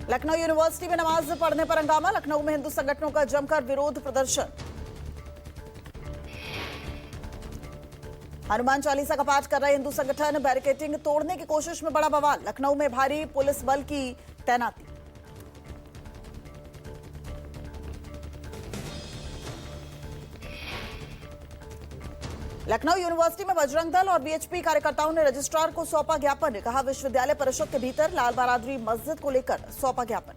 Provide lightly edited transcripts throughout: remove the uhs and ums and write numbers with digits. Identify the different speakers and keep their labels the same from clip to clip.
Speaker 1: Lucknow university में नमाज पढ़ने पर हंगामा। लखनऊ में हिंदू संगठनों का जमकर विरोध प्रदर्शन। हनुमान चालीसा का पाठ कर रहे हिंदू संगठन बैरिकेडिंग तोड़ने की कोशिश में बड़ा बवाल। लखनऊ में भारी पुलिस बल की तैनाती। लखनऊ यूनिवर्सिटी में बजरंग दल और वीएचपी कार्यकर्ताओं ने रजिस्ट्रार को सौंपा ज्ञापन। कहा विश्वविद्यालय परिषद के भीतर लाल बहादुरी मस्जिद को लेकर सौंपा ज्ञापन।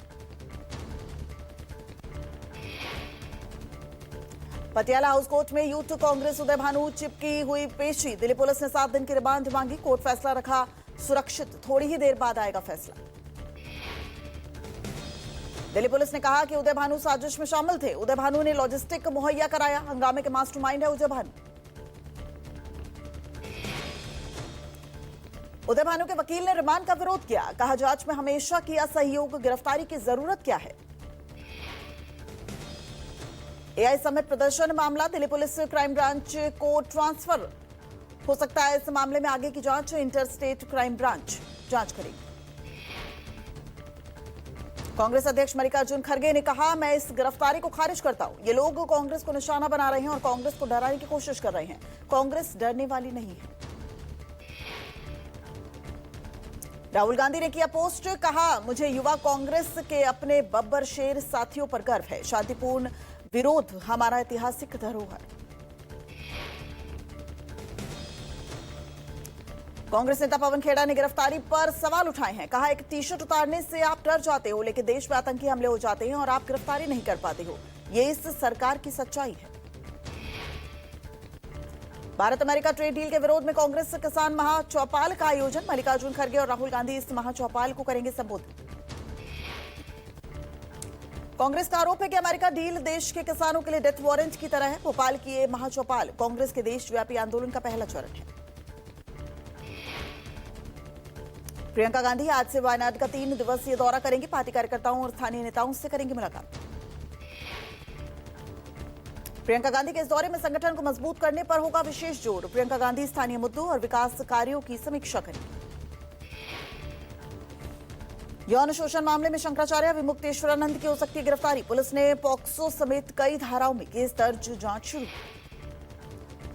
Speaker 1: पटियाला हाउस कोर्ट में यूथ कांग्रेस उदय भानु चिपकी हुई पेशी। दिल्ली पुलिस ने 7 दिन की रिमांड मांगी। कोर्ट फैसला रखा सुरक्षित, थोड़ी ही देर बाद आएगा फैसला। दिल्ली पुलिस ने कहा कि उदय भानु साजिश में शामिल थे। उदय भानु ने लॉजिस्टिक मुहैया कराया। हंगामे के मास्टरमाइंड है उदय भानु। उदय भानु के वकील ने रिमांड का विरोध किया। कहा जांच में हमेशा किया सहयोग, गिरफ्तारी की जरूरत क्या है। एआई समिट प्रदर्शन मामला दिल्ली पुलिस क्राइम ब्रांच को ट्रांसफर हो सकता है। इस मामले में आगे की जांच इंटर स्टेट क्राइम ब्रांच जांच करेगी। कांग्रेस अध्यक्ष मल्लिकार्जुन खड़गे ने कहा, मैं इस गिरफ्तारी को खारिज करता हूं। ये लोग कांग्रेस को निशाना बना रहे हैं और कांग्रेस को डराने की कोशिश कर रहे हैं। कांग्रेस डरने वाली नहीं है। राहुल गांधी ने किया पोस्ट। कहा, मुझे युवा कांग्रेस के अपने बब्बर शेर साथियों पर गर्व है। शांतिपूर्ण विरोध हमारा ऐतिहासिक धरोहर। कांग्रेस नेता पवन खेड़ा ने गिरफ्तारी पर सवाल उठाए हैं। कहा, एक टी शर्ट उतारने से आप डर जाते हो, लेकिन देश में आतंकी हमले हो जाते हैं और आप गिरफ्तारी नहीं कर पाते हो। ये इस सरकार की सच्चाई है। भारत अमेरिका ट्रेड डील के विरोध में कांग्रेस किसान महाचौपाल का आयोजन। मल्लिकार्जुन खड़गे और राहुल गांधी इस महाचौपाल को करेंगे संबोधित। कांग्रेस का आरोप है कि अमेरिका डील देश के किसानों के लिए डेथ वारंट की तरह है। भोपाल की ये महाचौपाल कांग्रेस के देशव्यापी आंदोलन का पहला चरण है। प्रियंका गांधी आज से वायनाड का 3 दिवसीय दौरा करेंगी। पार्टी कार्यकर्ताओं और स्थानीय नेताओं से करेंगी मुलाकात। प्रियंका गांधी के इस दौरे में संगठन को मजबूत करने पर होगा विशेष जोर। प्रियंका गांधी स्थानीय मुद्दों और विकास कार्यों की समीक्षा करेंगी। यौन शोषण मामले में शंकराचार्य विमुक्तेश्वरानंद की हो सकती है गिरफ्तारी। पुलिस ने पॉक्सो समेत कई धाराओं में केस दर्ज, जांच शुरू।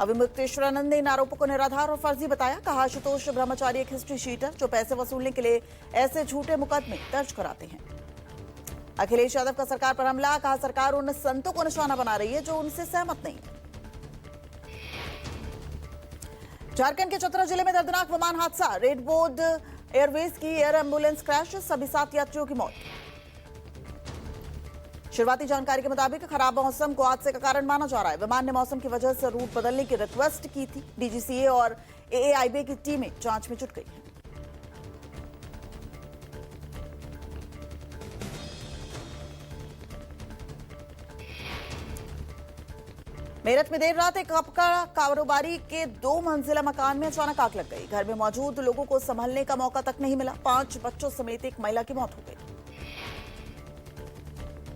Speaker 1: अविमुक्तेश्वरानंद ने इन आरोपों को निराधार और फर्जी बताया। कहा, आशुतोष ब्रह्मचारी एक हिस्ट्री शीटर जो पैसे वसूलने के लिए ऐसे झूठे मुकदमे दर्ज कराते हैं। अखिलेश यादव का सरकार पर हमला। कहा, सरकार उन संतों को निशाना बना रही है जो उनसे सहमत नहीं है। झारखंड के चतरा जिले में दर्दनाक विमान हादसा। रेड बोर्ड एयरवेज की एयर एम्बुलेंस क्रैश, सभी 7 यात्रियों की मौत। शुरुआती जानकारी के मुताबिक खराब मौसम को हादसे का कारण माना जा रहा है। विमान ने मौसम की वजह से रूट बदलने की रिक्वेस्ट की थी। डीजीसीए और एएआईबी की टीमें जांच में जुट गई हैं। मेरठ में देर रात एक कपड़ा कारोबारी के 2 मंजिला मकान में अचानक आग लग गई। घर में मौजूद लोगों को संभलने का मौका तक नहीं मिला। 5 बच्चों समेत एक महिला की मौत हो गई।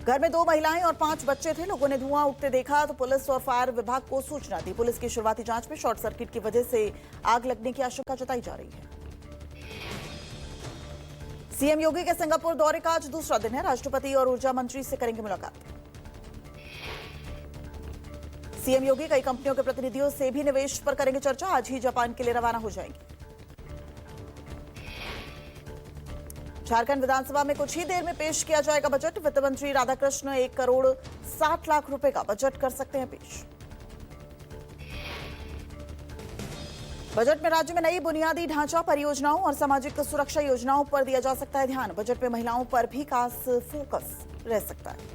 Speaker 1: घर में 2 महिलाएं और 5 बच्चे थे। लोगों ने धुआं उठते देखा तो पुलिस और फायर विभाग को सूचना दी। पुलिस की शुरुआती जांच में शॉर्ट सर्किट की वजह से आग लगने की आशंका जताई जा रही है। सीएम योगी के सिंगापुर दौरे का आज दूसरा दिन है। राष्ट्रपति और ऊर्जा मंत्री से करेंगे मुलाकात। सीएम योगी कई कंपनियों के प्रतिनिधियों से भी निवेश पर करेंगे चर्चा। आज ही जापान के लिए रवाना हो जाएंगे। झारखंड विधानसभा में कुछ ही देर में पेश किया जाएगा बजट। वित्त मंत्री राधाकृष्ण 1 करोड़ 60 लाख रुपए का बजट कर सकते हैं पेश। बजट में राज्य में नई बुनियादी ढांचा परियोजनाओं और सामाजिक सुरक्षा योजनाओं पर दिया जा सकता है ध्यान। बजट में महिलाओं पर भी खास फोकस रह सकता है।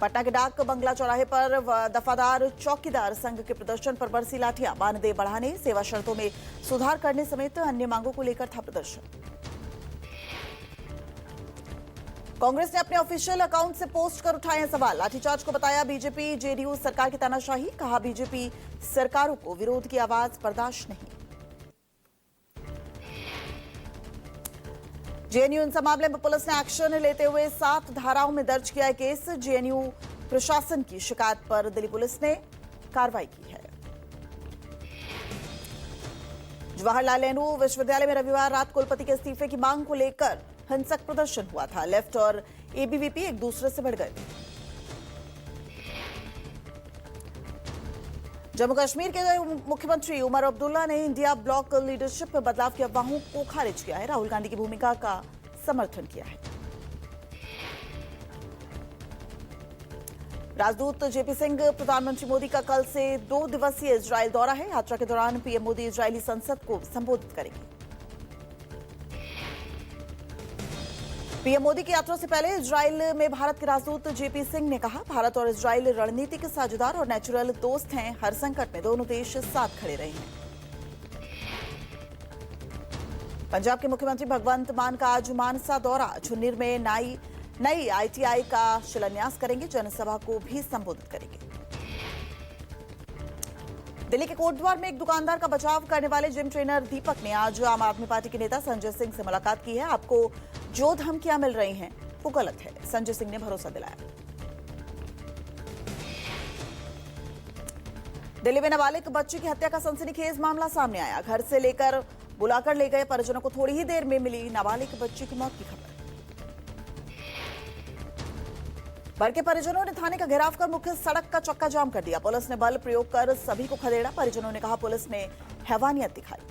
Speaker 1: पटना के डाक बंगला चौराहे पर दफादार चौकीदार संघ के प्रदर्शन पर बरसी लाठियां। मानदेय बढ़ाने, सेवा शर्तों में सुधार करने समेत अन्य मांगों को लेकर था प्रदर्शन। कांग्रेस ने अपने ऑफिशियल अकाउंट से पोस्ट कर उठाए हैं सवाल। लाठीचार्ज को बताया बीजेपी जेडीयू सरकार की तानाशाही। कहा, बीजेपी सरकारों को विरोध की आवाज बर्दाश्त नहीं। जेएनयू हिंसा मामले में पुलिस ने एक्शन लेते हुए 7 धाराओं में दर्ज किया है केस। जेएनयू प्रशासन की शिकायत पर दिल्ली पुलिस ने कार्रवाई की है। जवाहरलाल नेहरू विश्वविद्यालय में रविवार रात कुलपति के इस्तीफे की मांग को लेकर हिंसक प्रदर्शन हुआ था। लेफ्ट और एबीवीपी एक दूसरे से भिड़ गए थे। जम्मू कश्मीर के मुख्यमंत्री उमर अब्दुल्ला ने इंडिया ब्लॉक लीडरशिप में बदलाव की अफवाहों को खारिज किया है। राहुल गांधी की भूमिका का समर्थन किया है। राजदूत जेपी सिंह प्रधानमंत्री मोदी का कल से 2 दिवसीय इजरायल दौरा है। यात्रा के दौरान पीएम मोदी इजरायली संसद को संबोधित करेंगे। पीएम मोदी की यात्रा से पहले इजरायल में भारत के राजदूत जेपी सिंह ने कहा, भारत और इजरायल रणनीतिक साझेदार और नेचुरल दोस्त हैं। हर संकट में दोनों देश साथ खड़े रहे हैं। पंजाब के मुख्यमंत्री भगवंत मान का आज मानसा दौरा। छुन्नीर में नई आईटीआई का शिलान्यास करेंगे। जनसभा को भी संबोधित करेंगे। दिल्ली के कोटद्वार में एक दुकानदार का बचाव करने वाले जिम ट्रेनर दीपक ने आज आम आदमी पार्टी के नेता संजय सिंह से मुलाकात की है। आपको जो धमकियां मिल रही हैं वो गलत है, संजय सिंह ने भरोसा दिलाया। दिल्ली में नाबालिग बच्ची की हत्या का सनसनीखेज मामला सामने आया। घर से लेकर बुलाकर ले गए परिजनों को थोड़ी ही देर में मिली नाबालिग बच्ची की मौत की खबर। भड़के परिजनों ने थाने का घेराव कर मुख्य सड़क का चक्का जाम कर दिया। पुलिस ने बल प्रयोग कर सभी को खदेड़ा। परिजनों ने कहा, पुलिस ने हैवानियत दिखाई।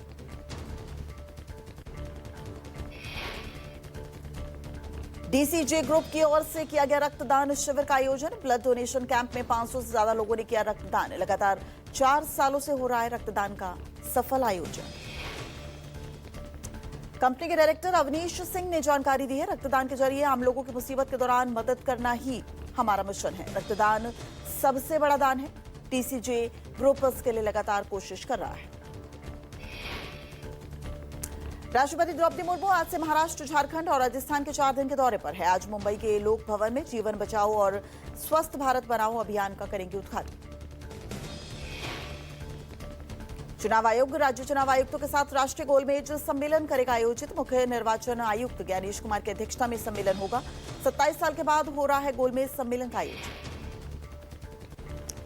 Speaker 1: डीसीजे ग्रुप की ओर से किया गया रक्तदान शिविर का आयोजन। ब्लड डोनेशन कैंप में 500 से ज्यादा लोगों ने किया रक्तदान। लगातार 4 सालों से हो रहा है रक्तदान का सफल आयोजन। कंपनी के डायरेक्टर अवनीश सिंह ने जानकारी दी है, रक्तदान के जरिए आम लोगों की मुसीबत के दौरान मदद करना ही हमारा मिशन है। रक्तदान सबसे बड़ा दान है। डीसीजे ग्रुप इसके लिए लगातार कोशिश कर रहा है। राष्ट्रपति द्रौपदी मुर्मू आज से महाराष्ट्र, झारखंड और राजस्थान के 4 दिन के दौरे पर है। आज मुंबई के लोक भवन में जीवन बचाओ और स्वस्थ भारत बनाओ अभियान का करेंगे उद्घाटन। चुनाव आयोग राज्य चुनाव आयुक्तों के साथ राष्ट्रीय गोलमेज सम्मेलन करेगा आयोजित। मुख्य निर्वाचन आयुक्त ज्ञानेश कुमार की अध्यक्षता में सम्मेलन होगा। 27 साल के बाद हो रहा है गोलमेज सम्मेलन का आयोजन।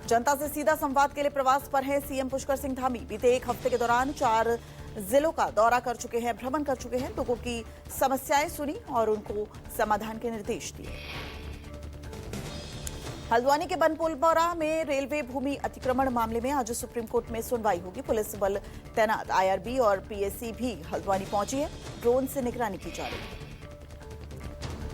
Speaker 1: जनता से सीधा संवाद के लिए प्रवास पर हैं सीएम पुष्कर सिंह धामी। बीते 1 हफ्ते के दौरान 4 जिलों का दौरा कर चुके हैं, भ्रमण कर चुके हैं। लोगों की समस्याएं सुनी और उनको समाधान के निर्देश दिए। हल्द्वानी के बनपुलपौरा में रेलवे भूमि अतिक्रमण मामले में आज सुप्रीम कोर्ट में सुनवाई होगी। पुलिस बल तैनात आईआरबी और पीएसी भी हल्द्वानी पहुंची है। ड्रोन से निगरानी की जा रही है।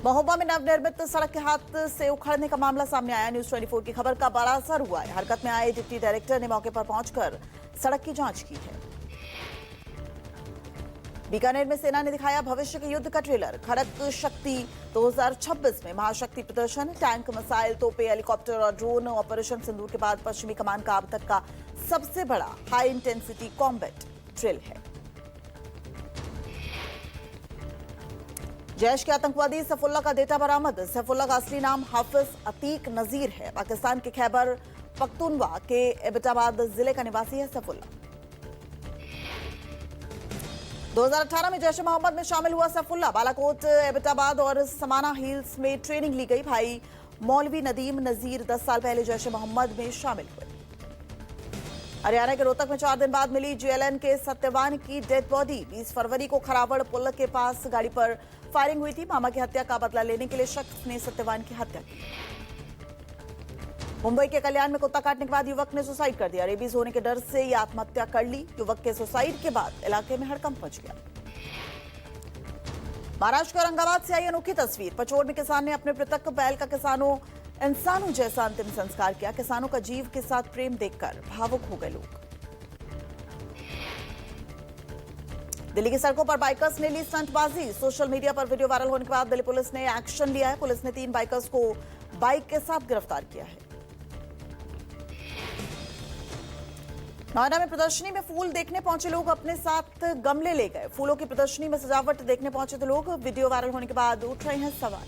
Speaker 1: महोबा में नवनिर्मित सड़क के हाथ से उखड़ने का मामला सामने आया। न्यूज 24 की खबर का बड़ा असर हुआ है। हरकत में आए डिप्टी डायरेक्टर ने मौके पर पहुंचकर सड़क की जांच की है। बीकानेर में सेना ने दिखाया भविष्य के युद्ध का ट्रेलर। खड़क शक्ति 2026 में महाशक्ति प्रदर्शन। टैंक, मिसाइल, तोपे, हेलीकॉप्टर और ड्रोन ऑपरेशन सिंदूर के बाद पश्चिमी कमान का अब तक का सबसे बड़ा हाई इंटेंसिटी कॉम्बैट ड्रिल है। जैश के आतंकवादी सैफुल्लाह का डेटा बरामद। सैफुल्लाह का असली नाम हाफिज अतीक नजीर है। पाकिस्तान के खैबर पख्तूनवा के एबटाबाद जिले का निवासी है सैफुल्लाह। 2018 में जैश ए मोहम्मद में शामिल हुआ सैफुल्लाह। बालाकोट, एबटाबाद और समाना हिल्स में ट्रेनिंग ली गई। भाई मौलवी नदीम नजीर 10 साल पहले जैश ए मोहम्मद में शामिल हुए। हरियाणा के रोहतक में 4 दिन बाद मिली जेएलएन के सत्यवान की डेड बॉडी। 20 फरवरी को खरावड़ पुल के पास गाड़ी पर फायरिंग हुई थी। मामा की हत्या का बदला लेने के लिए शख्स ने सत्यवान की हत्या की। मुंबई के कल्याण में कुत्ता काटने के बाद युवक ने सुसाइड कर दिया। रेबीज होने के डर से यह आत्महत्या कर ली। युवक के सुसाइड के बाद इलाके में हड़कंप मच गया। महाराष्ट्र के औरंगाबाद से आई अनोखी तस्वीर। पचोर में किसान ने अपने मृतक बैल का इंसानों जैसा अंतिम संस्कार किया। किसानों का जीव के साथ प्रेम देखकर भावुक हो गए लोग। दिल्ली की सड़कों पर बाइकर्स ने ली स्टंटबाजी। सोशल मीडिया पर वीडियो वायरल होने के बाद दिल्ली पुलिस ने एक्शन लिया है। पुलिस ने 3 बाइकर्स को बाइक के साथ गिरफ्तार किया है। नोएडा में प्रदर्शनी में फूल देखने पहुंचे लोग अपने साथ गमले ले गए। फूलों की प्रदर्शनी में सजावट देखने पहुंचे तो लोग। वीडियो वायरल होने के बाद उठ रहे हैं सवाल।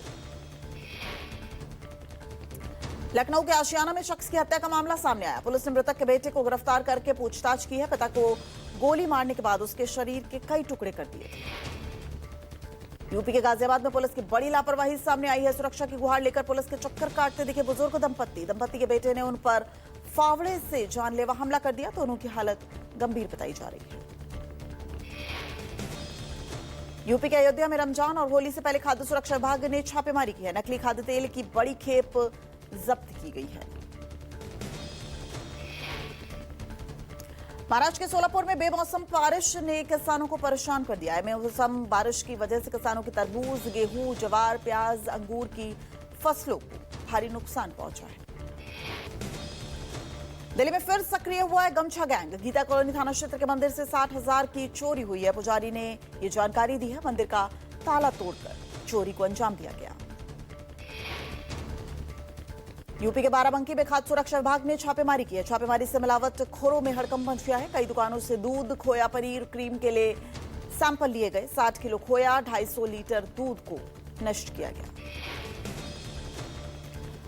Speaker 1: लखनऊ के आशियाना में शख्स की हत्या का मामला सामने आया। पुलिस ने मृतक के बेटे को गिरफ्तार करके पूछताछ की है। पिता को गोली मारने के बाद उसके शरीर के कई टुकड़े कर दिए थे। यूपी के गाजियाबाद में पुलिस की बड़ी लापरवाही सामने आई है। सुरक्षा की गुहार लेकर पुलिस के चक्कर काटते दिखे बुजुर्ग दंपत्ति के बेटे ने उन पर फावड़े से जानलेवा हमला कर दिया तो उनकी हालत गंभीर बताई जा रही है। यूपी के अयोध्या में रमजान और होली से पहले खाद्य सुरक्षा विभाग ने छापेमारी की है। नकली खाद्य तेल की बड़ी खेप जब्त की गई है। महाराष्ट्र के सोलापुर में बेमौसम बारिश ने किसानों को परेशान कर दिया है। बेमौसम बारिश की वजह से किसानों की तरबूज, गेहूं, ज्वार, प्याज, अंगूर की फसलों को भारी नुकसान पहुंचा है। दिल्ली में फिर सक्रिय हुआ है गमछा गैंग। गीता कॉलोनी थाना क्षेत्र के मंदिर से 60,000 की चोरी हुई है। पुजारी ने ये जानकारी दी है। मंदिर का ताला तोड़कर चोरी को अंजाम दिया गया। यूपी के बाराबंकी में खाद्य सुरक्षा विभाग ने छापेमारी की है। छापेमारी से मिलावट खोरों में हड़कंप मच गया है। कई दुकानों से दूध, खोया, पनीर, क्रीम के लिए सैंपल लिए गए। 60 किलो खोया, 250 लीटर दूध को नष्ट किया गया।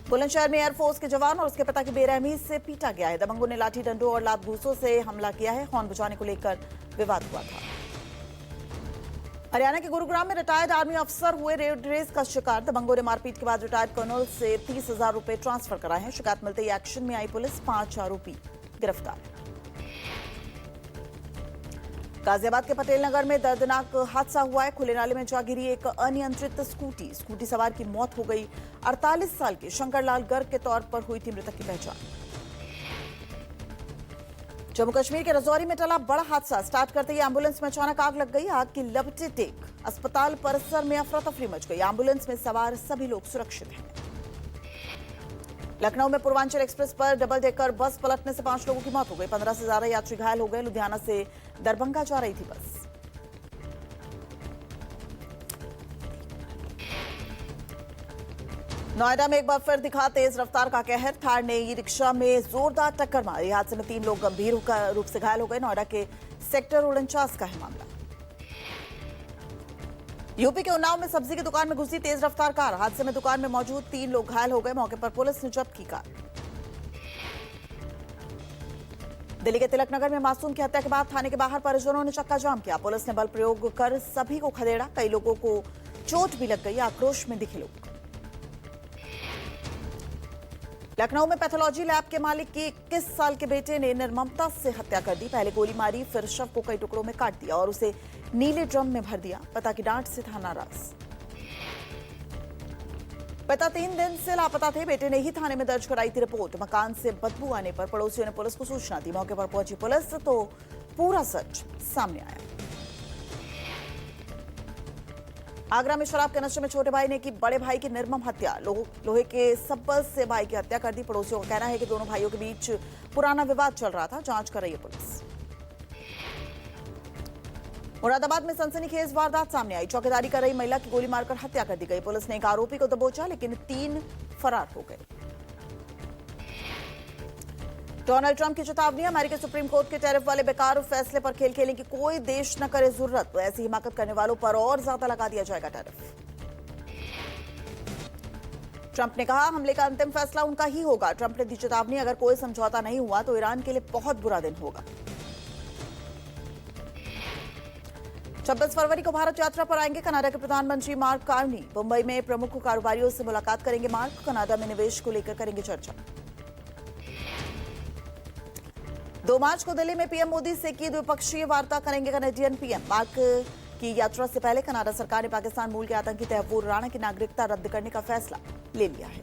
Speaker 1: बुलंदशहर में एयरफोर्स के जवान और उसके पिता की बेरहमी से पीटा गया है। दबंगों ने लाठी डंडों और लात घूसों से हमला किया है। हॉर्न बजाने को लेकर विवाद हुआ था। हरियाणा के गुरुग्राम में रिटायर्ड आर्मी अफसर हुए रेड रेस का शिकार। दबंगों ने मारपीट के बाद रिटायर्ड कर्नल से 30,000 रुपए ट्रांसफर कराए हैं। शिकायत मिलते ही एक्शन में आई पुलिस। 5 आरोपी गिरफ्तार। गाजियाबाद के पटेल नगर में दर्दनाक हादसा हुआ है। खुले नाले में जा गिरी एक अनियंत्रित स्कूटी सवार की मौत हो गई। 48 साल के शंकरलाल गर्ग के तौर पर हुई थी मृतक की पहचान। जम्मू कश्मीर के रजौरी में टला बड़ा हादसा। स्टार्ट करते ही एम्बुलेंस में अचानक आग लग गई। आग की लपटें टेक अस्पताल परिसर में अफरा तफरी मच गई। एम्बुलेंस में सवार सभी लोग सुरक्षित हैं। लखनऊ में पूर्वांचल एक्सप्रेस पर डबल डेकर बस पलटने से 5 लोगों की मौत हो गई। 15 से ज्यादा यात्री घायल हो गए। लुधियाना से दरभंगा जा रही थी बस। नोएडा में एक बार फिर दिखा तेज रफ्तार का कहर। थार ने ई रिक्शा में जोरदार टक्कर मारी। हादसे में 3 लोग गंभीर रूप से घायल हो गए। नोएडा के सेक्टर 49 का है मामला। यूपी के उन्नाव में सब्जी की दुकान में घुसी तेज रफ्तार कार। हादसे में दुकान में मौजूद 3 लोग घायल हो गए। मौके पर पुलिस ने जब्त की कार। दिल्ली के तिलक नगर में मासूम की हत्या के बाद थाने के बाहर परिजनों ने चक्का जाम किया। पुलिस ने बल प्रयोग कर सभी को खदेड़ा। कई लोगों को चोट भी लग गई। आक्रोश में दिखे लोग। लखनऊ में पैथोलॉजी लैब के मालिक की 21 साल के बेटे ने निर्ममता से हत्या कर दी। पहले गोली मारी, फिर शव को कई टुकड़ों में काट दिया और उसे नीले ड्रम में भर दिया। पिता की डांट से था नाराज। पिता 3 दिन से लापता थे। बेटे ने ही थाने में दर्ज कराई थी रिपोर्ट। मकान से बदबू आने पर पड़ोसियों ने पुलिस को सूचना दी। मौके पर पहुंची पुलिस तो पूरा सच सामने आया। आगरा में शराब के नशे में छोटे भाई ने की बड़े भाई की निर्मम हत्या। लोहे के सब्बल से भाई की हत्या कर दी। पड़ोसियों का कहना है कि दोनों भाइयों के बीच पुराना विवाद चल रहा था। जांच कर रही है पुलिस। मुरादाबाद में सनसनीखेज वारदात सामने आई। चौकीदारी कर रही महिला की गोली मारकर हत्या कर दी गई। पुलिस ने एक आरोपी को दबोचा, लेकिन 3 फरार हो गए। डोनाल्ड ट्रंप की चेतावनी। अमेरिकी सुप्रीम कोर्ट के टैरिफ वाले बेकार फैसले पर खेल खेलने की कोई देश न करे जरूरत। तो ऐसी हिमाकत करने वालों पर और ज्यादा लगा दिया जाएगा टैरिफ। ट्रंप ने कहा हमले का अंतिम फैसला उनका ही होगा। ट्रंप ने दी चेतावनी, अगर कोई समझौता नहीं हुआ तो ईरान के लिए बहुत बुरा दिन होगा। 26 फरवरी को भारत यात्रा पर आएंगे कनाडा के प्रधानमंत्री मार्क कार्नी। मुंबई में प्रमुख कारोबारियों से मुलाकात करेंगे मार्क। कनाडा में निवेश को लेकर करेंगे चर्चा। 2 मार्च को दिल्ली में पीएम मोदी से की द्विपक्षीय वार्ता करेंगे कनाडियन पीएम। मार्क की यात्रा से पहले कनाडा सरकार ने पाकिस्तान मूल के आतंकी तैमूर राणा की नागरिकता रद्द करने का फैसला ले लिया है।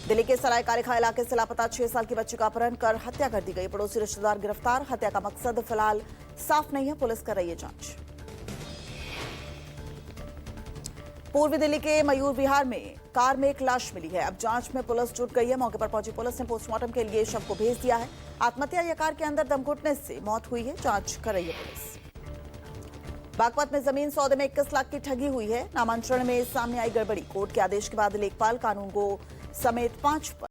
Speaker 1: दिल्ली के सराय कालेखा इलाके से लापता 6 साल की बच्ची का अपहरण कर हत्या कर दी गई। पड़ोसी रिश्तेदार गिरफ्तार। हत्या का मकसद फिलहाल साफ नहीं है। पुलिस कर रही है जांच। पूर्वी दिल्ली के मयूर विहार में कार में एक लाश मिली है। अब जांच में पुलिस जुट गई है। मौके पर पहुंची पुलिस ने पोस्टमार्टम के लिए शव को भेज दिया है। आत्महत्या या कार के अंदर दम घुटने से मौत हुई है। जांच कर रही है पुलिस। बागपत में जमीन सौदे में 21 लाख की ठगी हुई है। नामांतरण में सामने आई गड़बड़ी। कोर्ट के आदेश के बाद लेखपाल कानूनगो समेत 5